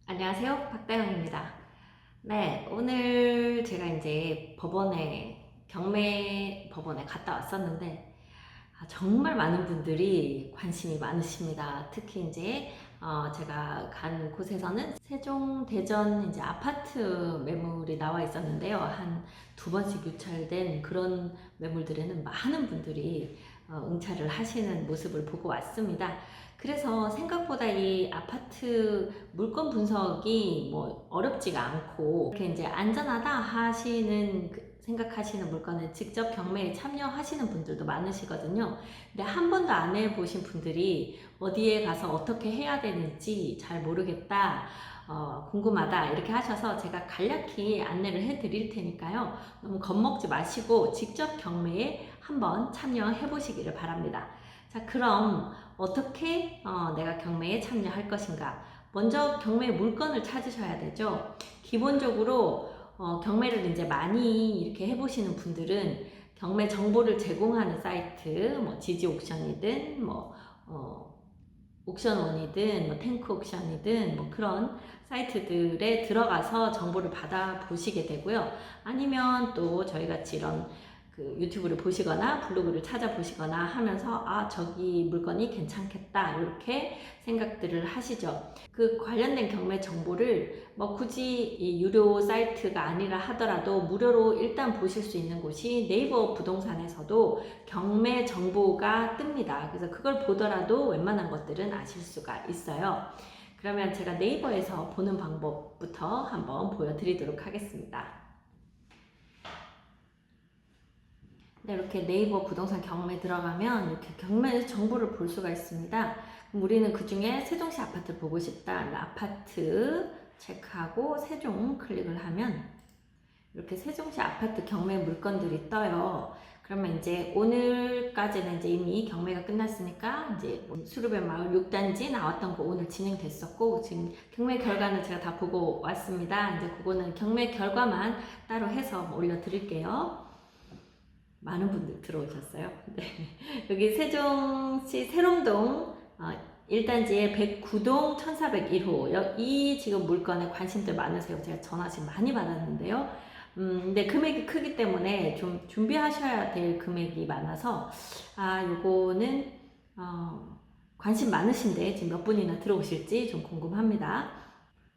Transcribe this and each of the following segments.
안녕하세요. 박다영입니다. 네, 오늘 제가 이제 경매 법원에 갔다 왔었는데, 정말 많은 분들이 관심이 많으십니다. 특히 이제, 제가 간 곳에서는 세종, 대전 이제 아파트 매물이 나와 있었는데요. 한 두 번씩 유찰된 그런 매물들에는 많은 분들이 응찰을 하시는 모습을 보고 왔습니다. 그래서 생각보다 이 아파트 물건 분석이 뭐 어렵지가 않고 이렇게 이제 안전하다 하시는 생각하시는 물건을 직접 경매에 참여하시는 분들도 많으시거든요. 근데 한 번도 안 해보신 분들이 어디에 가서 어떻게 해야 되는지 잘 모르겠다, 궁금하다 이렇게 하셔서 제가 간략히 안내를 해드릴 테니까요. 너무 겁먹지 마시고 직접 경매에 한번 참여해 보시기를 바랍니다. 자, 그럼 어떻게 내가 경매에 참여할 것인가? 먼저 경매 물건을 찾으셔야 되죠. 기본적으로 경매를 이제 많이 이렇게 해보시는 분들은 경매 정보를 제공하는 사이트, 뭐 지지 옥션이든 옥션원이든 탱크 옥션이든 뭐 그런 사이트들에 들어가서 정보를 받아 보시게 되고요. 아니면 또 저희같이 이런 그 유튜브를 보시거나 블로그를 찾아보시거나 하면서 저기 물건이 괜찮겠다 이렇게 생각들을 하시죠. 그 관련된 경매 정보를 뭐 굳이 이 유료 사이트가 아니라 하더라도 무료로 일단 보실 수 있는 곳이 네이버 부동산에서도 경매 정보가 뜹니다. 그래서 그걸 보더라도 웬만한 것들은 아실 수가 있어요. 그러면 제가 네이버에서 보는 방법부터 한번 보여드리도록 하겠습니다. 네, 이렇게 네이버 부동산 경매 들어가면 이렇게 경매 정보를 볼 수가 있습니다. 그럼 우리는 그 중에 세종시 아파트를 보고 싶다. 아파트 체크하고 세종 클릭을 하면 이렇게 세종시 아파트 경매 물건들이 떠요. 그러면 이제 오늘까지는 이제 이미 경매가 끝났으니까 이제 수르베 마을 6단지 나왔던 거 오늘 진행됐었고, 지금 경매 결과는 제가 다 보고 왔습니다. 이제 그거는 경매 결과만 따로 해서 올려드릴게요. 많은 분들 들어오셨어요. 네. 여기 세종시 세롬동 1단지의 109동 1401호. 이 지금 물건에 관심들 많으세요. 제가 전화 지금 많이 받았는데요. 근데 금액이 크기 때문에 좀 준비하셔야 될 금액이 많아서, 요거는, 관심 많으신데 지금 몇 분이나 들어오실지 좀 궁금합니다.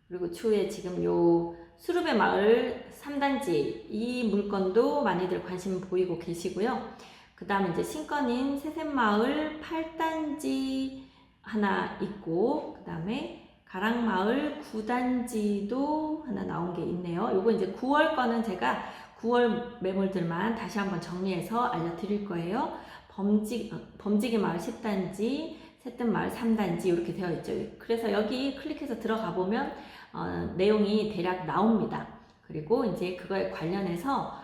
그리고 추후에 지금 요 수르베 마을 3단지 이 물건도 많이들 관심 보이고 계시고요. 그 다음에 이제 신건인 세샘마을 8단지 하나 있고, 그 다음에 가락마을 9단지도 하나 나온 게 있네요. 요거 이제 9월 거는 제가 9월 매물들만 다시 한번 정리해서 알려드릴 거예요. 범지기 마을 10단지, 새뜸마을 3단지 이렇게 되어 있죠. 그래서 여기 클릭해서 들어가 보면 내용이 대략 나옵니다. 그리고 이제 그거에 관련해서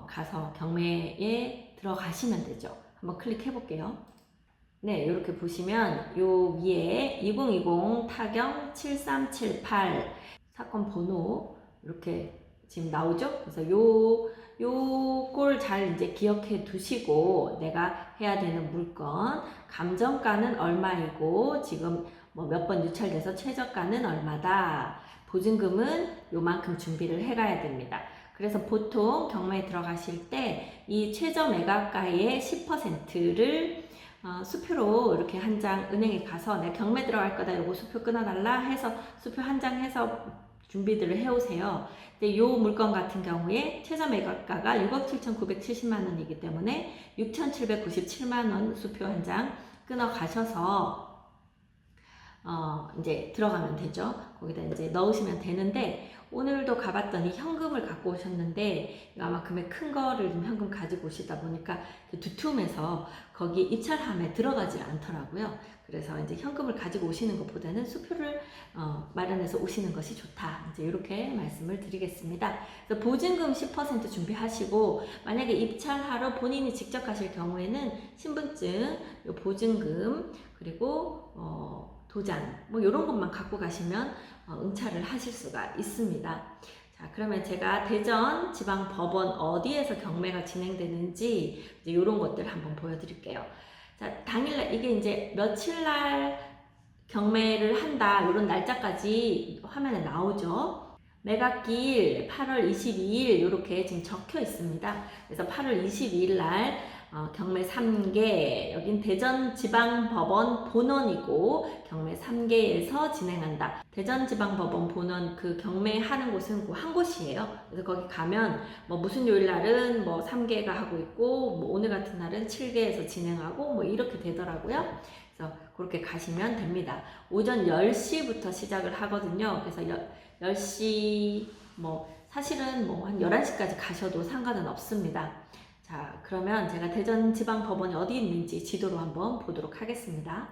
가서 경매에 들어가시면 되죠. 한번 클릭해 볼게요. 네, 이렇게 보시면 요 위에 2020 타경 7378 사건 번호 이렇게 지금 나오죠? 그래서 요걸 잘 이제 기억해 두시고, 내가 해야 되는 물건 감정가는 얼마이고 지금 뭐 몇 번 유찰돼서 최저가는 얼마다, 보증금은 요만큼 준비를 해 가야 됩니다. 그래서 보통 경매에 들어가실 때 이 최저 매각가의 10%를 수표로 이렇게 한 장 은행에 가서 내가 경매 들어갈 거다, 요거 수표 끊어달라 해서 수표 한 장 해서 준비들을 해오세요. 근데 요 물건 같은 경우에 최저 매각가가 6억 7,970만 원이기 때문에 6,797만 원 수표 한 장 끊어 가셔서 이제 들어가면 되죠. 거기다 이제 넣으시면 되는데, 오늘도 가봤더니 현금을 갖고 오셨는데 아마 금액 큰 거를 좀 현금 가지고 오시다 보니까 두툼해서 거기 입찰함에 들어가지 않더라고요. 그래서 이제 현금을 가지고 오시는 것보다는 수표를 마련해서 오시는 것이 좋다, 이제 이렇게 말씀을 드리겠습니다. 그래서 보증금 10% 준비하시고, 만약에 입찰하러 본인이 직접 가실 경우에는 신분증, 요 보증금, 그리고 도장 뭐 이런 것만 갖고 가시면 응찰을 하실 수가 있습니다. 자, 그러면 제가 대전 지방법원 어디에서 경매가 진행되는지 이런 것들 한번 보여드릴게요. 자, 당일날 이게 이제 며칠날 경매를 한다 이런 날짜까지 화면에 나오죠. 매각기일 8월 22일 이렇게 지금 적혀 있습니다. 그래서 8월 22일 날 경매 3개, 여긴 대전지방법원 본원이고 경매 3개에서 진행한다. 대전지방법원 본원 그 경매하는 곳은 그 한 곳이에요. 그래서 거기 가면 뭐 무슨 요일 날은 뭐 3개가 하고 있고 뭐 오늘 같은 날은 7개에서 진행하고 뭐 이렇게 되더라고요. 그래서 그렇게 가시면 됩니다. 오전 10시부터 시작을 하거든요. 그래서 10시 뭐 사실은 뭐 한 11시까지 가셔도 상관은 없습니다. 자, 그러면 제가 대전지방법원이 어디 있는지 지도로 한번 보도록 하겠습니다.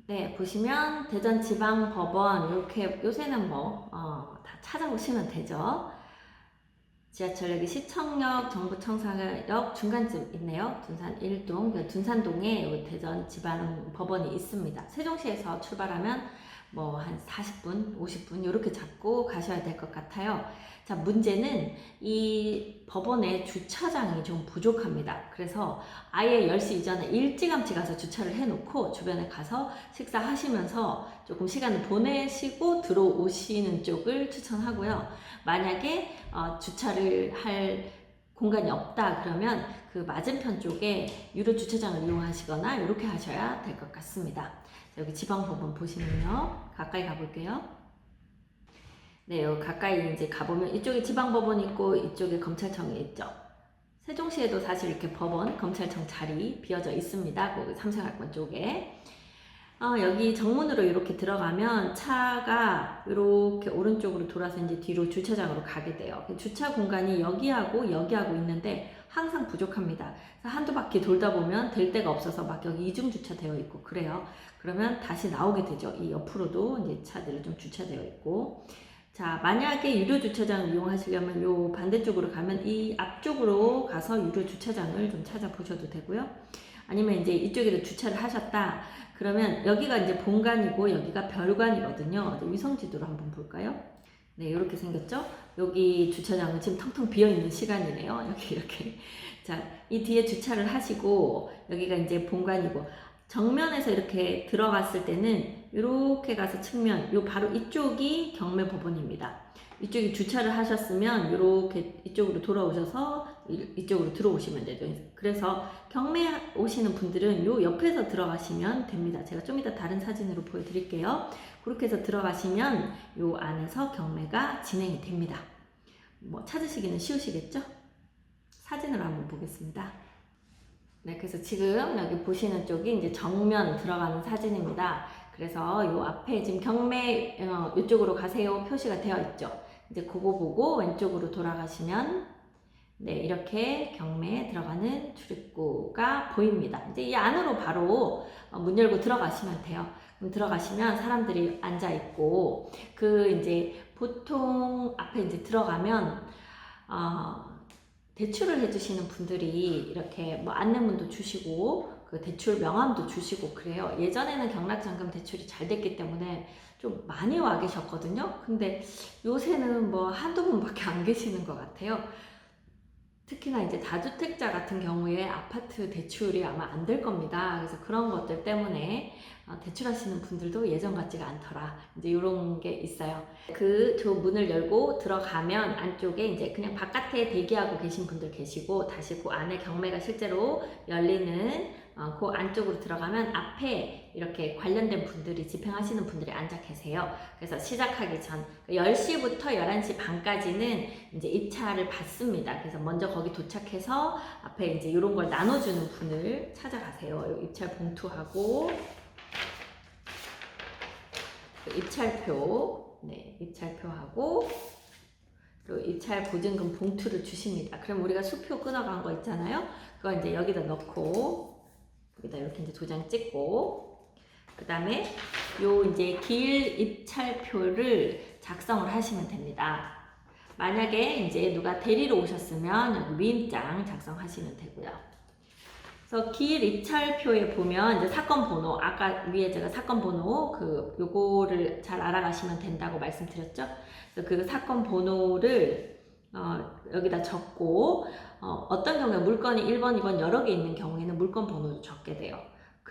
네, 보시면 대전지방법원 이렇게 요새는 뭐 다 찾아오시면 되죠. 지하철역이 시청역, 정부청사역 중간쯤 있네요. 둔산 1동, 둔산동에 대전지방법원이 있습니다. 세종시에서 출발하면 뭐 한 40분, 50분 이렇게 잡고 가셔야 될 것 같아요. 자, 문제는 이 법원의 주차장이 좀 부족합니다. 그래서 아예 10시 이전에 일찌감치 가서 주차를 해놓고 주변에 가서 식사하시면서 조금 시간을 보내시고 들어오시는 쪽을 추천하고요. 만약에 주차를 할 공간이 없다 그러면 그 맞은편 쪽에 유료 주차장을 이용하시거나 이렇게 하셔야 될 것 같습니다. 여기 지방법원 보시면요. 가까이 가볼게요. 네, 여기 가까이 이제 가보면 이쪽에 지방법원이 있고 이쪽에 검찰청이 있죠. 세종시에도 사실 이렇게 법원, 검찰청 자리 비어져 있습니다. 거기 삼성할권 쪽에. 여기 정문으로 이렇게 들어가면 차가 이렇게 오른쪽으로 돌아서 이제 뒤로 주차장으로 가게 돼요. 주차 공간이 여기하고 여기하고 있는데 항상 부족합니다. 그래서 한두 바퀴 돌다 보면 될 데가 없어서 막 여기 이중 주차되어 있고 그래요. 그러면 다시 나오게 되죠. 이 옆으로도 이제 차들이 좀 주차되어 있고. 자, 만약에 유료 주차장을 이용하시려면 요 반대쪽으로 가면 이 앞쪽으로 가서 유료 주차장을 좀 찾아보셔도 되고요. 아니면 이제 이쪽에도 주차를 하셨다. 그러면 여기가 이제 본관이고 여기가 별관이거든요. 위성지도로 한번 볼까요? 네, 이렇게 생겼죠? 여기 주차장은 지금 텅텅 비어있는 시간이네요. 여기 이렇게. 자, 이 뒤에 주차를 하시고 여기가 이제 본관이고 정면에서 이렇게 들어갔을 때는 이렇게 가서 측면, 요 바로 이쪽이 경매법원입니다. 이쪽에 주차를 하셨으면 이렇게 이쪽으로 돌아오셔서 이쪽으로 들어오시면 되죠. 그래서 경매 오시는 분들은 요 옆에서 들어가시면 됩니다. 제가 좀 이따 다른 사진으로 보여드릴게요. 그렇게 해서 들어가시면 요 안에서 경매가 진행이 됩니다. 뭐 찾으시기는 쉬우시겠죠? 사진으로 한번 보겠습니다. 네, 그래서 지금 여기 보시는 쪽이 이제 정면 들어가는 사진입니다. 그래서 요 앞에 지금 경매 이쪽으로 가세요 표시가 되어 있죠. 이제 그거 보고 왼쪽으로 돌아가시면 네, 이렇게 경매에 들어가는 출입구가 보입니다. 이제 이 안으로 바로 문 열고 들어가시면 돼요. 그럼 들어가시면 사람들이 앉아 있고 그 이제 보통 앞에 이제 들어가면 대출을 해주시는 분들이 이렇게 뭐 안내문도 주시고 그 대출 명함도 주시고 그래요. 예전에는 경락잔금 대출이 잘 됐기 때문에 좀 많이 와 계셨거든요. 근데 요새는 뭐 한두 분밖에 안 계시는 것 같아요. 특히나 이제 다주택자 같은 경우에 아파트 대출이 아마 안 될 겁니다. 그래서 그런 것들 때문에 대출하시는 분들도 예전 같지가 않더라. 이제 이런 게 있어요. 저 문을 열고 들어가면 안쪽에 이제 그냥 바깥에 대기하고 계신 분들 계시고 다시 그 안에 경매가 실제로 열리는 그 안쪽으로 들어가면 앞에 이렇게 관련된 분들이 집행하시는 분들이 앉아 계세요. 그래서 시작하기 전 10시부터 11시 반까지는 이제 입차를 받습니다. 그래서 먼저 거기 도착해서 앞에 이제 이런 걸 나눠주는 분을 찾아가세요. 입찰 봉투하고 입찰표, 네, 입찰표하고 그리고 입찰 보증금 봉투를 주십니다. 그럼 우리가 수표 끊어간 거 있잖아요. 그거 이제 여기다 넣고 여기다 이렇게 이제 도장 찍고 그 다음에 요 이제 길 입찰표를 작성을 하시면 됩니다. 만약에 이제 누가 대리로 오셨으면 여기 위임장 작성하시면 되고요. 그래서 길 입찰표에 보면 이제 사건 번호, 아까 위에 제가 사건 번호 요거를 잘 알아가시면 된다고 말씀드렸죠. 그래서 그 사건 번호를 여기다 적고 어떤 경우에 물건이 1번, 2번 여러 개 있는 경우에는 물건 번호도 적게 돼요.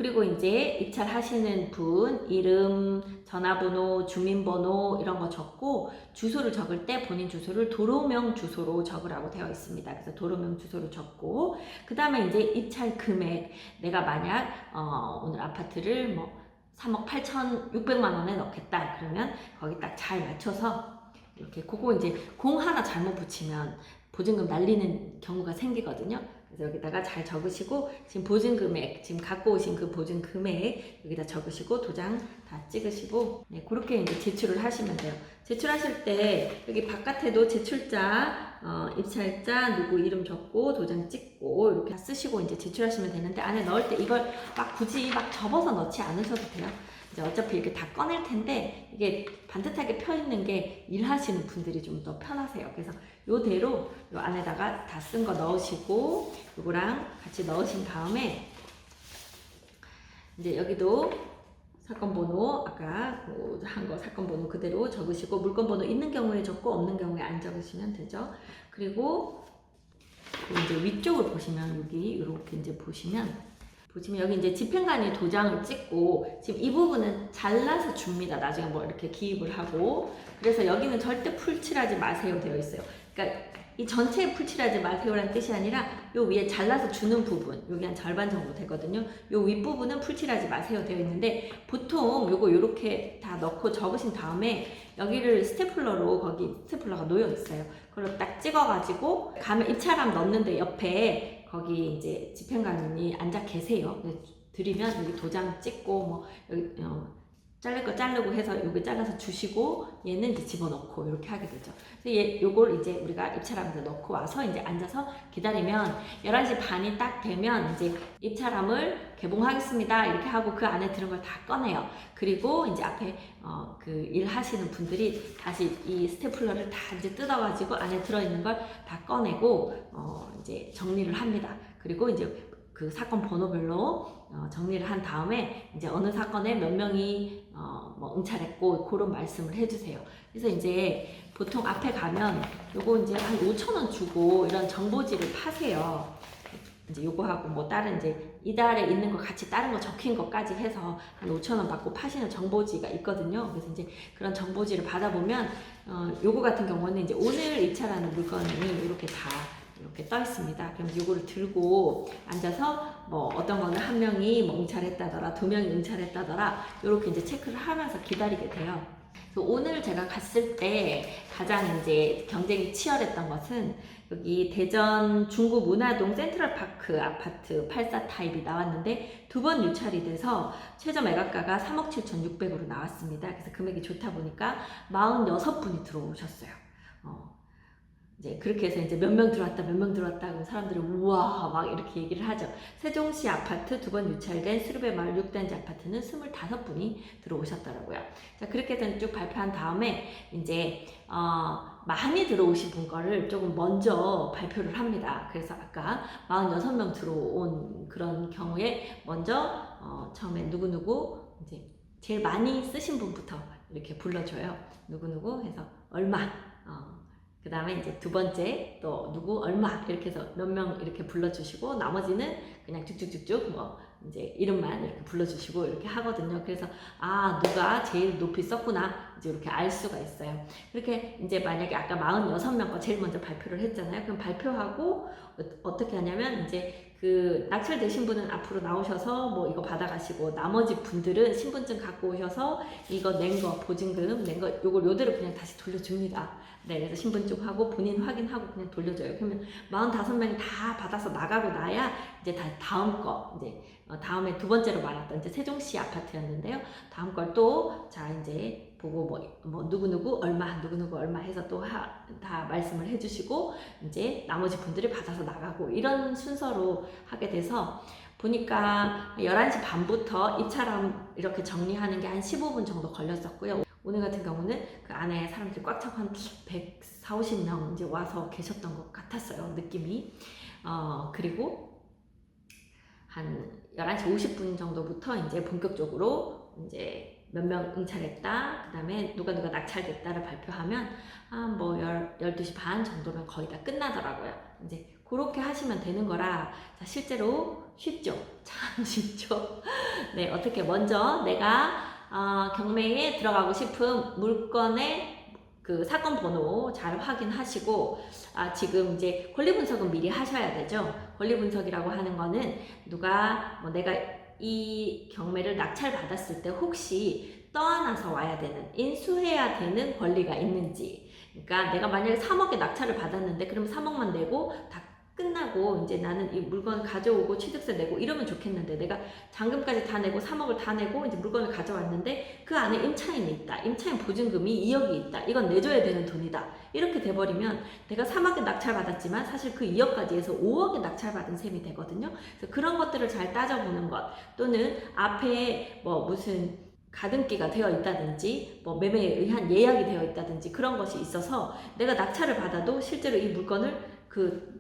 그리고 이제 입찰하시는 분 이름, 전화번호, 주민번호 이런 거 적고 주소를 적을 때 본인 주소를 도로명 주소로 적으라고 되어 있습니다. 그래서 도로명 주소를 적고 그 다음에 이제 입찰 금액 내가 만약 오늘 아파트를 뭐 3억 8,600만 원에 넣겠다 그러면 거기 딱 잘 맞춰서 이렇게 그거 이제 공 하나 잘못 붙이면 보증금 날리는 경우가 생기거든요. 그래서 여기다가 잘 적으시고 지금 보증금액 지금 갖고 오신 그 보증금액 여기다 적으시고 도장 다 찍으시고 네, 그렇게 이제 제출을 하시면 돼요. 제출하실 때 여기 바깥에도 제출자, 입찰자, 누구 이름 적고 도장 찍고 이렇게 쓰시고 이제 제출하시면 되는데 안에 넣을 때 이걸 막 굳이 막 접어서 넣지 않으셔도 돼요. 이제 어차피 이렇게 다 꺼낼 텐데 이게 반듯하게 펴 있는 게 일하시는 분들이 좀 더 편하세요. 그래서 요대로 요 안에다가 다 쓴 거 넣으시고 요거랑 같이 넣으신 다음에 이제 여기도 사건 번호 아까 한 거 사건 번호 그대로 적으시고 물건 번호 있는 경우에 적고 없는 경우에 안 적으시면 되죠. 그리고 이제 위쪽을 보시면 여기 이렇게 이제 보시면 여기 이제 집행관이 도장을 찍고 지금 이 부분은 잘라서 줍니다. 나중에 뭐 이렇게 기입을 하고 그래서 여기는 절대 풀칠하지 마세요 되어 있어요. 그러니까 이 전체에 풀칠하지 마세요라는 뜻이 아니라 요 위에 잘라서 주는 부분 여기 한 절반 정도 되거든요. 요 윗부분은 풀칠하지 마세요 되어 있는데 보통 요거 요렇게 다 넣고 접으신 다음에 여기를 스테플러로 거기 스테플러가 놓여 있어요. 그걸 딱 찍어가지고 가면 입찰함 넣는데 옆에 거기 이제 집행관이 앉아 계세요. 드리면 여기 도장 찍고 뭐 여기 자를 거 자르고 해서 여기 잘라서 주시고 얘는 이제 집어넣고 이렇게 하게 되죠. 그래서 요걸 이제 우리가 입찰함에 넣고 와서 이제 앉아서 기다리면 11시 반이 딱 되면 이제 입찰함을 개봉하겠습니다. 이렇게 하고 그 안에 들은 걸 다 꺼내요. 그리고 이제 앞에 그 일하시는 분들이 다시 이 스테플러를 다 이제 뜯어가지고 안에 들어있는 걸 다 꺼내고 이제 정리를 합니다. 그리고 이제 그 사건 번호별로 정리를 한 다음에 이제 어느 사건에 몇 명이 뭐 응찰했고 그런 말씀을 해주세요. 그래서 이제 보통 앞에 가면 요거 이제 한 5,000원 주고 이런 정보지를 파세요. 이제 요거하고 뭐 다른 이제 이달에 있는 거 같이 다른 거 적힌 것까지 해서 한 5,000원 받고 파시는 정보지가 있거든요. 그래서 이제 그런 정보지를 받아보면 요거 같은 경우는 이제 오늘 입찰하는 물건이 이렇게 다 이렇게 떠 있습니다. 그럼 이거를 들고 앉아서 뭐 어떤 거는 한 명이 뭐 응찰했다더라, 두 명이 응찰했다더라 이렇게 이제 체크를 하면서 기다리게 돼요. 그래서 오늘 제가 갔을 때 가장 이제 경쟁이 치열했던 것은 여기 대전 중구 문화동 센트럴파크 아파트 84 타입이 나왔는데 두 번 유찰이 돼서 최저 매각가가 3억 7,600으로 나왔습니다. 그래서 금액이 좋다 보니까 46분이 들어오셨어요. 이제 그렇게 해서 이제 몇 명 들어왔다 몇 명 들어왔다 하고 사람들이 우와 막 이렇게 얘기를 하죠. 세종시 아파트 두 번 유찰된 수르베 마을 6단지 아파트는 25분이 들어오셨더라고요. 자 그렇게 해서 쭉 발표한 다음에 이제 많이 들어오신 분 거를 조금 먼저 발표를 합니다. 그래서 아까 46명 들어온 그런 경우에 먼저 처음에 누구누구 이제 제일 많이 쓰신 분부터 이렇게 불러줘요. 누구누구 해서 얼마 그 다음에 이제 두 번째 또 누구 얼마 이렇게 해서 몇 명 이렇게 불러주시고 나머지는 그냥 쭉쭉쭉쭉 뭐 이제 이름만 이렇게 불러주시고 이렇게 하거든요. 그래서 누가 제일 높이 썼구나 이제 이렇게 알 수가 있어요. 이렇게 이제 만약에 아까 46명 거 제일 먼저 발표를 했잖아요. 그럼 발표하고 어떻게 하냐면 이제 그 낙찰되신 분은 앞으로 나오셔서 뭐 이거 받아가시고 나머지 분들은 신분증 갖고 오셔서 이거 낸 거 보증금 낸 거 요걸 요대로 그냥 다시 돌려줍니다. 네, 그래서 신분증하고 본인 확인하고 그냥 돌려줘요. 그러면 45명이 다 받아서 나가고 나야 이제 다음 거 이제 다음에 두 번째로 말했던 이제 세종시 아파트였는데요. 다음 걸 또 자 이제 보고 뭐 누구누구 얼마 누구누구 얼마 해서 또 다 말씀을 해주시고 이제 나머지 분들이 받아서 나가고 이런 순서로 하게 돼서 보니까 11시 반부터 입찰함 이렇게 정리하는 게 한 15분 정도 걸렸었고요. 오늘 같은 경우는 그 안에 사람들이 꽉 차고 한 140, 50명 이제 와서 계셨던 것 같았어요. 느낌이. 그리고 한 11시 50분 정도부터 이제 본격적으로 이제 몇 명 응찰했다, 그 다음에 누가 낙찰됐다를 발표하면 뭐 12시 반 정도면 거의 다 끝나더라고요. 이제 그렇게 하시면 되는 거라 자, 실제로 쉽죠? 참 쉽죠? 네, 어떻게 먼저 내가 경매에 들어가고 싶은 물건의 그 사건 번호 잘 확인하시고, 지금 이제 권리 분석은 미리 하셔야 되죠. 권리 분석이라고 하는 거는 누가 내가 이 경매를 낙찰 받았을 때 혹시 떠안아서 와야 되는, 인수해야 되는 권리가 있는지. 그러니까 내가 만약에 3억에 낙찰을 받았는데 그럼 3억만 내고 다 끝나고 이제 나는 이 물건 가져오고 취득세 내고 이러면 좋겠는데, 내가 잔금까지 다 내고 3억을 다 내고 이제 물건을 가져왔는데 그 안에 임차인이 있다, 임차인 보증금이 2억이 있다, 이건 내줘야 되는 돈이다, 이렇게 돼버리면 내가 3억에 낙찰 받았지만 사실 그 2억까지 해서 5억에 낙찰 받은 셈이 되거든요. 그래서 그런 것들을 잘 따져보는 것, 또는 앞에 무슨 가등기가 되어 있다든지 매매에 의한 예약이 되어 있다든지 그런 것이 있어서 내가 낙찰을 받아도 실제로 이 물건을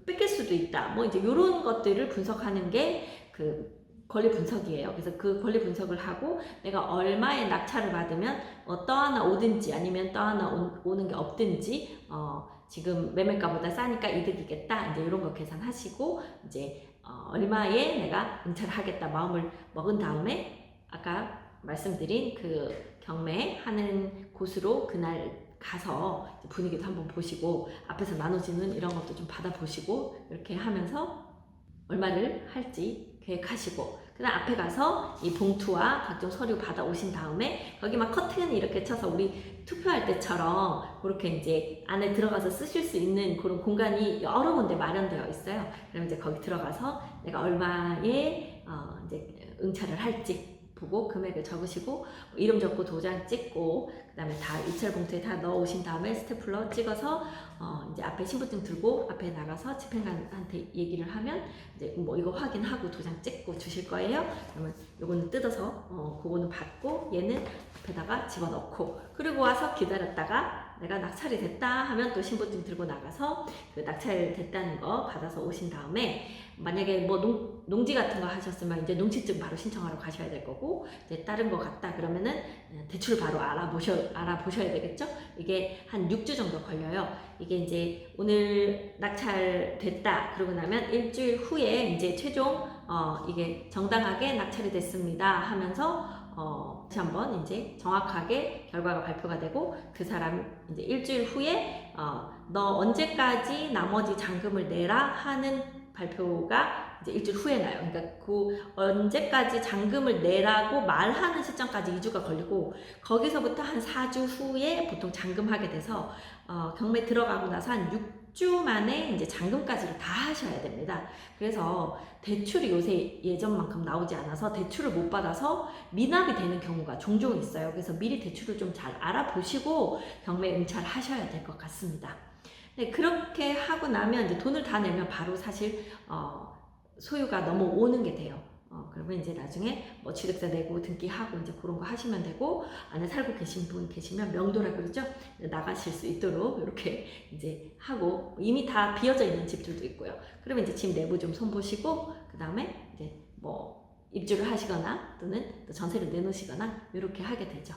뺏길 수도 있다. 이제 이런 것들을 분석하는 게 그 권리 분석이에요. 그래서 그 권리 분석을 하고 내가 얼마에 낙찰을 받으면 떠하나 오든지 아니면 떠하나 오는 게 없든지 지금 매매가보다 싸니까 이득이겠다. 이제 이런 거 계산하시고 이제 얼마에 내가 응찰을 하겠다 마음을 먹은 다음에 아까 말씀드린 그 경매하는 곳으로 그날 가서 분위기도 한번 보시고 앞에서 나눠지는 이런 것도 좀 받아보시고 이렇게 하면서 얼마를 할지 계획하시고, 그다음 앞에 가서 이 봉투와 각종 서류 받아오신 다음에 거기 막 커튼 이렇게 쳐서 우리 투표할 때처럼 그렇게 이제 안에 들어가서 쓰실 수 있는 그런 공간이 여러 군데 마련되어 있어요. 그럼 이제 거기 들어가서 내가 얼마에 이제 응찰을 할지 보고 금액을 적으시고 이름 적고 도장 찍고 그다음에 다 입찰 봉투에 다 넣어 오신 다음에 스테플러 찍어서 이제 앞에 신분증 들고 앞에 나가서 집행관한테 얘기를 하면 이제 이거 확인하고 도장 찍고 주실 거예요. 그러면 요거는 뜯어서 그거는 받고 얘는 앞에다가 집어넣고, 그리고 와서 기다렸다가 내가 낙찰이 됐다 하면 또 신분증 들고 나가서 그 낙찰 됐다는 거 받아서 오신 다음에, 만약에 농지 같은 거 하셨으면 이제 농지증 바로 신청하러 가셔야 될 거고, 이제 다른 거 같다 그러면은 대출 바로 알아보셔야 되겠죠. 이게 한 6주 정도 걸려요. 이게 이제 오늘 낙찰 됐다 그러고 나면 일주일 후에 이제 최종 이게 정당하게 낙찰이 됐습니다 하면서 다시 한번 이제 정확하게 결과가 발표가 되고, 그 사람 이제 일주일 후에 너 언제까지 나머지 잔금을 내라 하는 발표가 이제 일주일 후에 나요. 그러니까 그 언제까지 잔금을 내라고 말하는 시점까지 2주가 걸리고, 거기서부터 한 4주 후에 보통 잔금하게 돼서 경매 들어가고 나서 한 6주 만에 이제 잔금까지를 다 하셔야 됩니다. 그래서 대출이 요새 예전만큼 나오지 않아서 대출을 못 받아서 미납이 되는 경우가 종종 있어요. 그래서 미리 대출을 좀 잘 알아보시고 경매 응찰 하셔야 될 것 같습니다. 네, 그렇게 하고 나면 이제 돈을 다 내면 바로 사실 소유가 넘어오는 게 돼요. 그러면 이제 나중에 취득세 내고 등기하고 이제 그런 거 하시면 되고, 안에 살고 계신 분 계시면 명도라 그러죠. 나가실 수 있도록 이렇게 이제 하고, 이미 다 비어져 있는 집들도 있고요. 그러면 이제 집 내부 좀 손보시고 그 다음에 이제 입주를 하시거나 또는 또 전세를 내놓으시거나 이렇게 하게 되죠.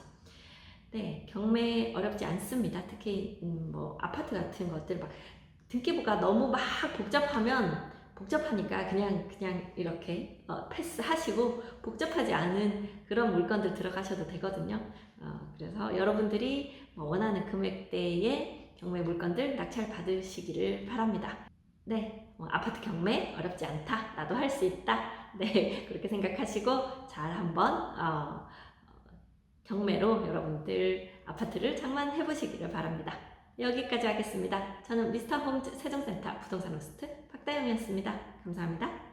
네, 경매 어렵지 않습니다. 특히 아파트 같은 것들 막 등기부가 너무 막 복잡하니까 그냥 이렇게 패스하시고 복잡하지 않은 그런 물건들 들어가셔도 되거든요. 그래서 여러분들이 원하는 금액대의 경매 물건들 낙찰 받으시기를 바랍니다. 네, 아파트 경매 어렵지 않다, 나도 할 수 있다, 네, 그렇게 생각하시고 잘 한번 경매로 여러분들 아파트를 장만해 보시기를 바랍니다. 여기까지 하겠습니다. 저는 미스터 홈즈 세종센터 부동산 호스트 박다영이었습니다. 감사합니다.